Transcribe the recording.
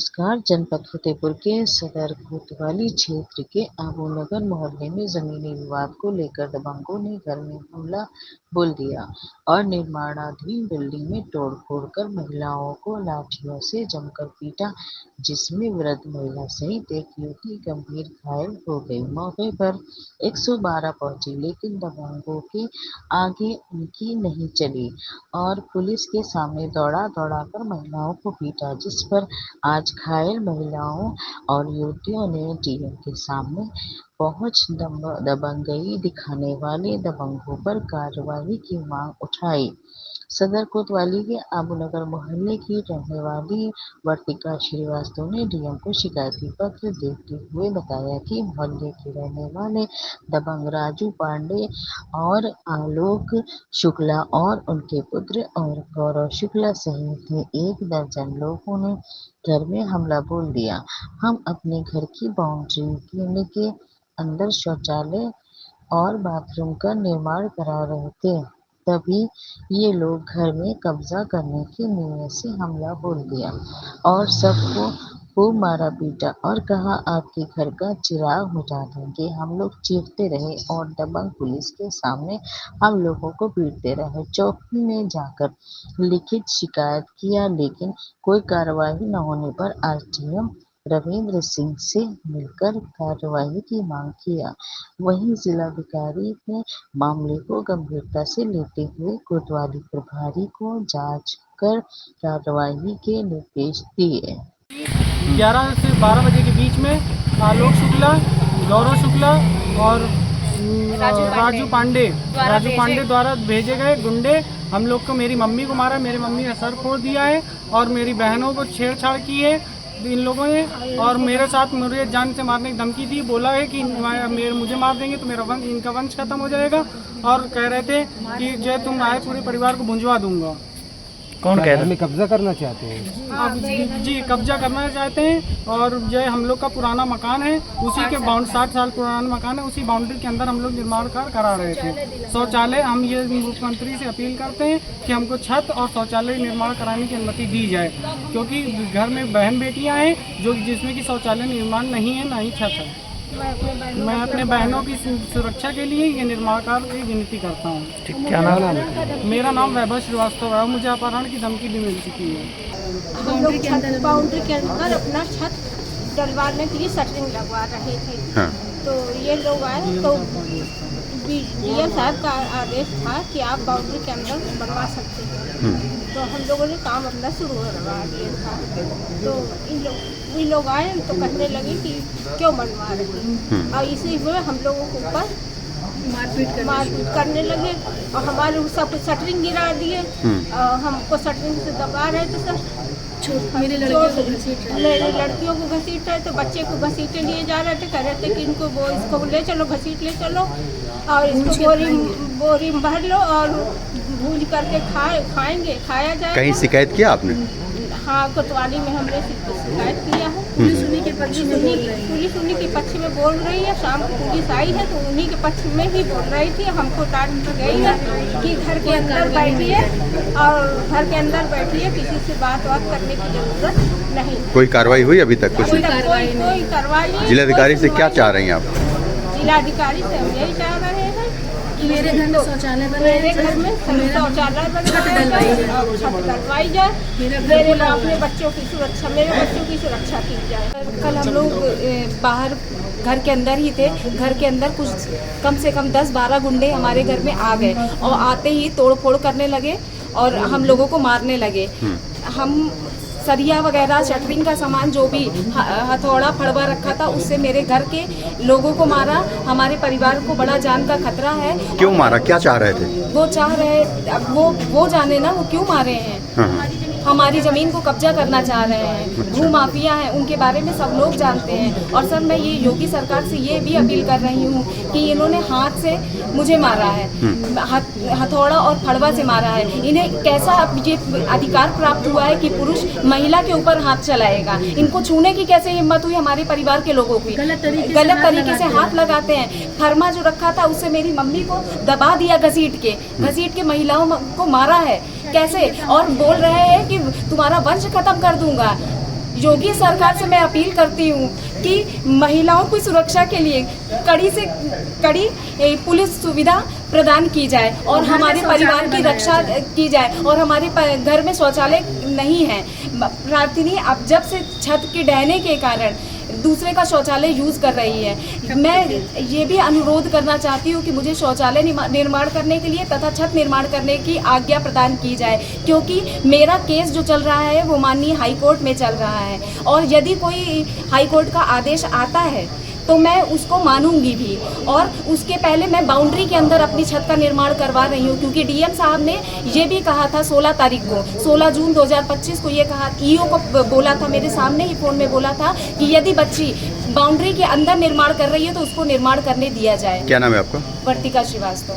नमस्कार। जनपद फतेहपुर के सदर कोतवाली क्षेत्र के आबूनगर मोहल्ले में जमीनी विवाद को लेकर दबंगों ने घर में हमला बोल दिया और निर्माणाधीन बिल्डिंग में तोड़फोड़ कर महिलाओं को लाठियों से जमकर पीटा, जिसमें वृद्ध महिला सहित एक युवती गंभीर घायल हो गई। मौके पर 112 पहुंची, लेकिन दबंगों के आगे उनकी नहीं चली और पुलिस के सामने दौड़ा कर महिलाओं को पीटा, जिस पर आज घायल महिलाओं और युवतियों ने डीएम के सामने पहुंच दबंगई दिखाने वाले दबंगों पर कार्रवाई की मांग उठाई। सदर कोतवाली के आबूनगर मोहल्ले की रहने वाली वर्तिका श्रीवास्तव ने डीएम को शिकायती पत्र देते हुए बताया कि मोहल्ले के रहने वाले दबंग राजू पांडे और आलोक शुक्ला और उनके पुत्र और गौरव शुक्ला सहित 1 दर्जन लोगों ने घर में हमला बोल दिया। हम अपने घर की बाउंड्री के अंदर शौचालय और बाथरूम का निर्माण करा रहे थे, तभी ये लोग घर में कब्जा करने की नीयत से हमला बोल दिया और सबको खूब मारा पीटा और कहा आपके घर का चिराग बुझा देंगे। हम लोग चीखते रहे और दबंग पुलिस के सामने हम लोगों को पीटते रहे। चौकी में जाकर लिखित शिकायत किया, लेकिन कोई कार्रवाई न होने पर आज डीएम रविंद्र सिंह से मिलकर कार्रवाई की मांग किया। वहीं जिलाधिकारी ने मामले को गंभीरता से लेते हुए कोतवाली प्रभारी को जांच कर कार्रवाई के निर्देश दिए। 11 से 12 बजे के बीच में आलोक शुक्ला, गौरव शुक्ला और राजू पांडे द्वारा भेजे गए गुंडे हम लोग को, मेरी मम्मी को मारा, मेरी मम्मी का सर फोड़ दिया है और मेरी बहनों को छेड़छाड़ की है इन लोगों ने और मेरे साथ मुझे जान से मारने की धमकी दी। बोला है कि मुझे मार देंगे तो मेरा इनका वंश खत्म हो जाएगा और कह रहे थे कि जो तुम आए पूरे परिवार को भुंजवा दूंगा। कौन कह रहे हैं? कब्जा करना चाहते हैं? अब जी कब्जा करना चाहते हैं और जो हम लोग का पुराना मकान है उसी के 60 साल पुराना मकान है, उसी बाउंड्री के अंदर हम लोग निर्माण कार्य करा रहे थे। शौचालय हम ये मुख्यमंत्री से अपील करते हैं कि हमको छत और शौचालय निर्माण कराने की अनुमति दी जाए, क्योंकि घर में बहन बेटियां हैं जिसमें कि शौचालय निर्माण नहीं है, ना ही छत है। मैं अपने बहनों की सुरक्षा के लिए ये निर्माण कार्य की विनती करता हूँ। क्या नाम है? मेरा नाम वैभव श्रीवास्तव है। मुझे अपहरण की धमकी भी मिल चुकी है। हम लोग बाउंड्री के अंदर अपना छत डलवाने के लिए शटरिंग लगवा रहे थे। हाँ। तो ये लोग आए तो डीएम साहब का आदेश था कि आप बाउंड्री के अंदर बनवा सकते हैं। तो हम लोगों ने काम अपना शुरू करवा दिया था। तो इन लोग आए तो कहने लगे कि क्यों बनवा रहे हैं, और इसी में हम लोगों के ऊपर मारपीट करने लगे और हमारे सब शटरिंग गिरा दिए। हमको शटरिंग से दबा रहे थे सर। मेरे लड़कियों को घसीट रहे थे, बच्चे को घसीटे लिए जा रहे थे, कह रहे थे कि इसको ले चलो, घसीट ले चलो और इसको बोरी में भर लो और भूज करके खाएंगे, खाया जाए। कहीं शिकायत किया आपने? हाँ, कोतवाली में हमने शिकायत किया है। पुलिस उन्हीं के पक्ष में बोल रही है। शाम को पुलिस आई है तो उन्हीं के पक्ष में ही बोल रही थी। हमको डांट गई है कि घर के अंदर बैठिए और घर के अंदर बैठिए, किसी से बात करने की जरूरत नहीं। कोई कार्रवाई हुई अभी तक? कुछ कोई कार्रवाई। जिलाधिकारी से क्या चाह रही हैं आप? जिलाधिकारी से हम यही चाह रहे हैं कि मेरे घर में शौचालय बनाए, मेरे घर में शौचालय डलवाई जाए, मेरे अपने बच्चों की सुरक्षा, मेरे बच्चों की सुरक्षा की जाए। कल हम लोग बाहर घर के अंदर ही थे। घर के अंदर कुछ कम से कम 10-12 गुंडे हमारे घर में आ गए और आते ही तोड़फोड़ करने लगे और हम लोगों को मारने लगे। हम सरिया वगैरह शटरिंग का सामान जो भी हथौड़ा फड़वा रखा था उससे मेरे घर के लोगों को मारा। हमारे परिवार को बड़ा जान का खतरा है। क्यों मारा? क्या चाह रहे थे? वो चाह रहे, अब वो जाने ना वो क्यों मारे हैं। हमारी ज़मीन को कब्जा करना चाह रहे हैं। भू माफिया हैं, उनके बारे में सब लोग जानते हैं। और सर मैं ये योगी सरकार से ये भी अपील कर रही हूँ कि इन्होंने हाथ से मुझे मारा है, हथौड़ा और फड़वा से मारा है। इन्हें कैसा ये अधिकार प्राप्त हुआ है कि पुरुष महिला के ऊपर हाथ चलाएगा? इनको छूने की कैसे हिम्मत हुई हमारे परिवार के लोगों की? गलत तरीके से हाथ लगाते हैं। फरमा जो रखा था उससे मेरी मम्मी को दबा दिया, घसीट के महिलाओं को मारा है। कैसे? और बोल रहे हैं कि तुम्हारा वंश खत्म कर दूंगा। योगी सरकार से मैं अपील करती हूँ कि महिलाओं की सुरक्षा के लिए कड़ी से कड़ी पुलिस सुविधा प्रदान की जाए और हमारे परिवार की रक्षा की जाए। और हमारे घर में शौचालय नहीं है। प्रार्थिनी अब जब से छत के ढहने के कारण दूसरे का शौचालय यूज़ कर रही है। मैं ये भी अनुरोध करना चाहती हूँ कि मुझे शौचालय निर्माण करने के लिए तथा छत निर्माण करने की आज्ञा प्रदान की जाए, क्योंकि मेरा केस जो चल रहा है वो माननीय हाई कोर्ट में चल रहा है और यदि कोई हाई कोर्ट का आदेश आता है तो मैं उसको मानूंगी भी। और उसके पहले मैं बाउंड्री के अंदर अपनी छत का निर्माण करवा रही हूँ, क्योंकि डीएम साहब ने ये भी कहा था 16 जून 2025 को ये कहा, ईओ को बोला था, मेरे सामने ही फ़ोन में बोला था कि यदि बच्ची बाउंड्री के अंदर निर्माण कर रही है तो उसको निर्माण करने दिया जाए। क्या नाम है आपका? वर्तिका श्रीवास्तव।